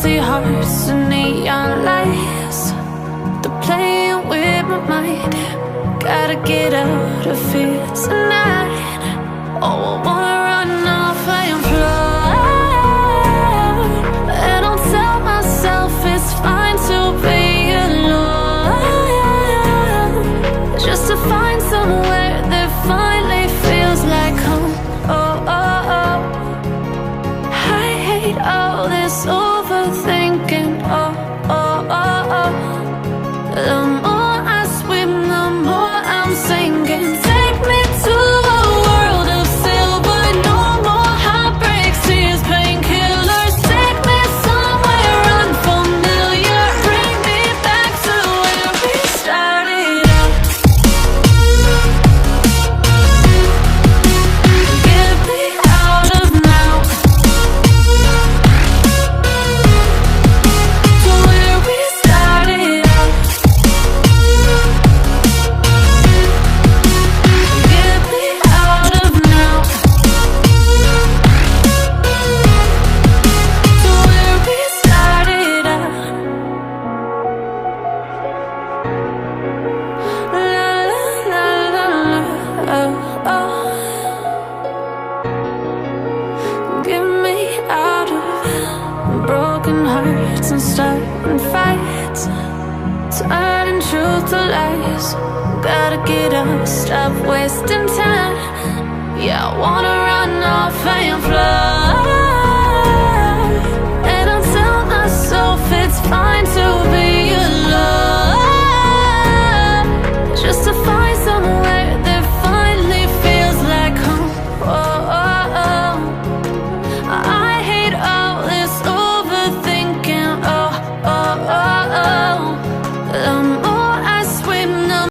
empty hearts and neon lights. They're playing with my mind. Gotta get out of here tonight. Oh, I wanna run off and fly, and I'll tell myself it's fine to be alone, just to find somewhere that finally feels like home. Oh, oh, oh. I hate all this overthinking. Oh, oh, oh, oh. The more I swim, the more I'm sinking. Take me to a world of silver. No more heartbreaks, tears, painkillers. Take me somewhere unfamiliar. Bring me back to where we started out. Get me out of now, to where we started out. Get me out of now, to where we started out. La la la la la, oh, oh. Get me out of broken hearts and starting fights, turning truth to lies. Gotta get up, stop wasting time. Yeah, I wanna run off and fly.